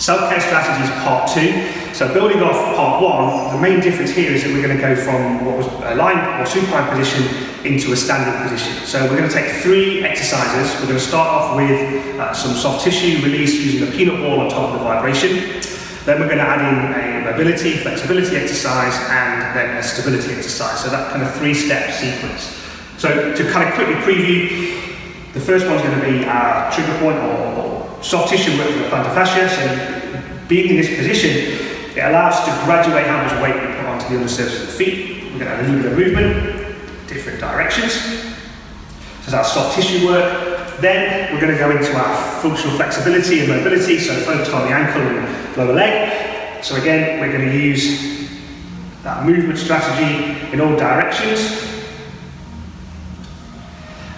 Self-care strategy is part 2. So building off part 1, the main difference here is that we're going to go from what was a lying or supine position into a standing position. So we're going to take 3 exercises. We're going to start off with some soft tissue release using the peanut ball on top of the vibration. Then we're going to add in a mobility, flexibility exercise and then a stability exercise. So that kind of 3-step sequence. So to kind of quickly preview, the first one's going to be our trigger point or soft tissue work for the plantar fascia. So being in this position, it allows us to graduate how much weight we put onto the undersurface of the feet. We're going to have a little bit of movement, different directions. So that's our soft tissue work. Then we're going to go into our functional flexibility and mobility, so focused on the ankle and lower leg. So again, we're going to use that movement strategy in all directions.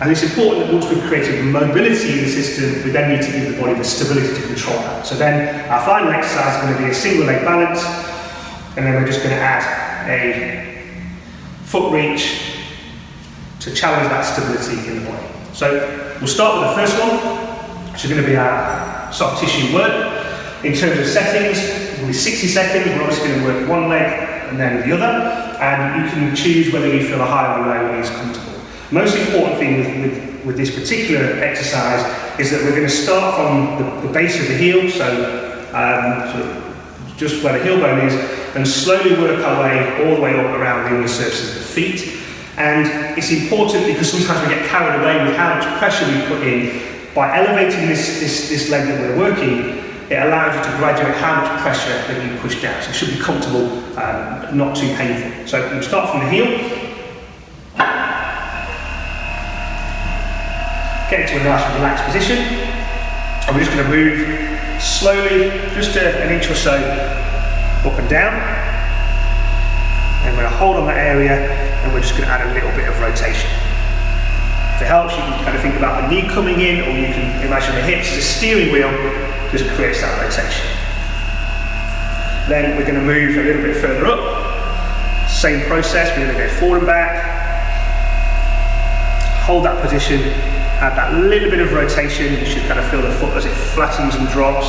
And it's important that once we've created mobility in the system, we then need to give the body the stability to control that. So then our final exercise is going to be a single leg balance, and then we're just going to add a foot reach to challenge that stability in the body. So we'll start with the first one, which is going to be our soft tissue work. In terms of settings, it will be 60 seconds. We're obviously going to work one leg and then the other, and you can choose whether you feel a high or low is comfortable. Most important thing with this particular exercise is that we're going to start from the base of the heel, so sort of just where the heel bone is, and slowly work our way all the way up around the undersurface of the feet. And it's important because sometimes we get carried away with how much pressure we put in. By elevating this leg that we're working, it allows you to graduate how much pressure that you push down. So it should be comfortable, not too painful. So we'll start from the heel. Get into a nice relaxed position. And we're just going to move slowly, just an inch or so up and down. And we're going to hold on that area, and we're just going to add a little bit of rotation. If it helps, you can kind of think about the knee coming in, or you can imagine the hips as a steering wheel, just creates that rotation. Then we're going to move a little bit further up. Same process, we're going to go forward and back. Hold that position, add that little bit of rotation. You should kind of feel the foot as it flattens and drops,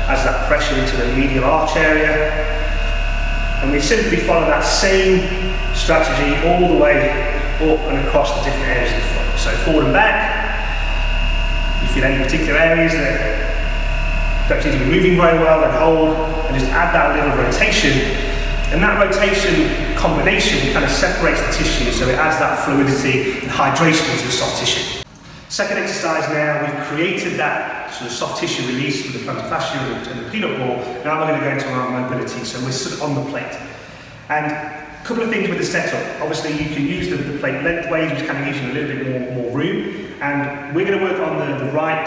adds that pressure into the medial arch area. And we simply follow that same strategy all the way up and across the different areas of the foot. So forward and back. If you feel any particular areas that don't seem to be moving very well, then hold and just add that little rotation. And that rotation combination kind of separates the tissue, so it adds that fluidity and hydration into the soft tissue. Second exercise now, we've created that sort of soft tissue release with the plantar fascia and the peanut ball. Now we're going to go into our mobility, so we're sort of on the plate. And a couple of things with the setup. Obviously you can use the plate lengthways, which kind of gives you a little bit more room. And we're going to work on the right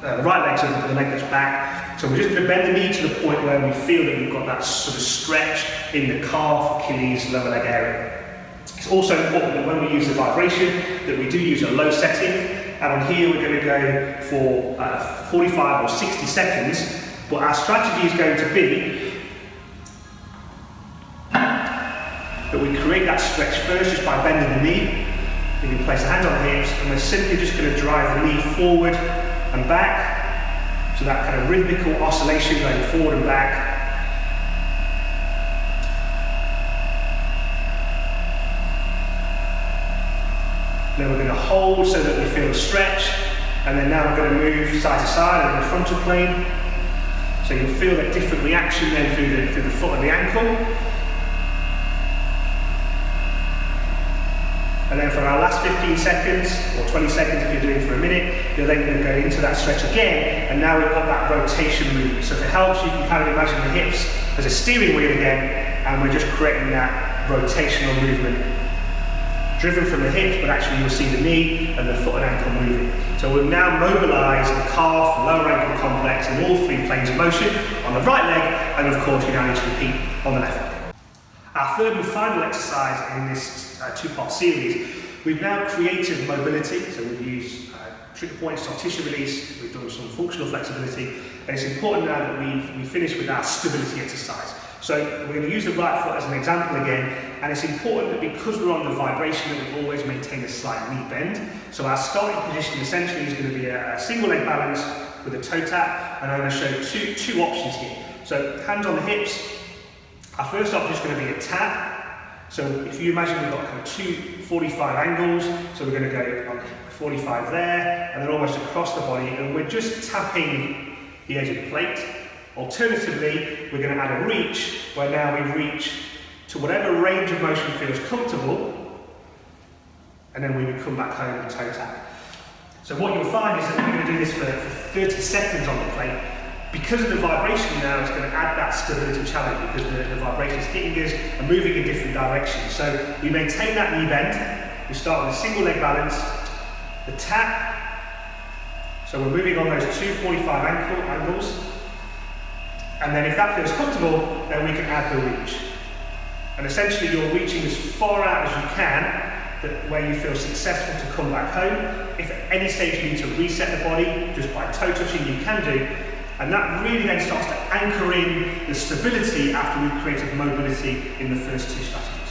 leg, so the leg that's back. So we're just going to bend the knee to the point where we feel that we've got that sort of stretch in the calf, Achilles, lower leg area. It's also important that when we use the vibration, that we do use a low setting. And on here we're going to go for 45 or 60 seconds. But our strategy is going to be that we create that stretch first just by bending the knee. We can place the hands on the hips, and we're simply just going to drive the knee forward and back. So that kind of rhythmical oscillation going forward and back. Then we're going to hold so that we feel the stretch, and then now we're going to move side to side on the frontal plane. So you'll feel a different reaction then through the foot and the ankle. And then for our last 15 seconds, or 20 seconds if you're doing for a minute, you're then going to go into that stretch again, and now we've got that rotation movement. So if it helps, you can kind of imagine the hips as a steering wheel again, and we're just creating that rotational movement. Driven from the hips, but actually you'll see the knee and the foot and ankle moving. So we've now mobilised the calf, the lower ankle complex in all 3 planes of motion on the right leg, and of course you now need to repeat on the left leg. Our third and final exercise in this 2-part series, we've now created mobility. So we've used trigger points, soft tissue release, we've done some functional flexibility, and it's important now that we finish with our stability exercise. So we're going to use the right foot as an example again, and it's important that because we're on the vibration that we always maintain a slight knee bend. So our starting position essentially is going to be a single leg balance with a toe tap, and I'm going to show two options here. So hands on the hips. Our first option is going to be a tap. So if you imagine we've got kind of two 45 angles, so we're going to go on 45 there, and then almost across the body, and we're just tapping the edge of the plate. Alternatively, we're going to add a reach, where now we reach to whatever range of motion feels comfortable, and then we would come back home and toe tap. So what you'll find is that we're going to do this for 30 seconds on the plate. Because of the vibration now, it's going to add that stability challenge because the vibration is hitting us and moving in different directions. So we maintain that knee bend. We start with a single leg balance, the tap. So we're moving on those two 45 angles. And then if that feels comfortable, then we can add the reach. And essentially you're reaching as far out as you can, that where you feel successful to come back home. If at any stage you need to reset the body, just by toe touching you can do. And that really then starts to anchor in the stability after we've created mobility in the first two strategies.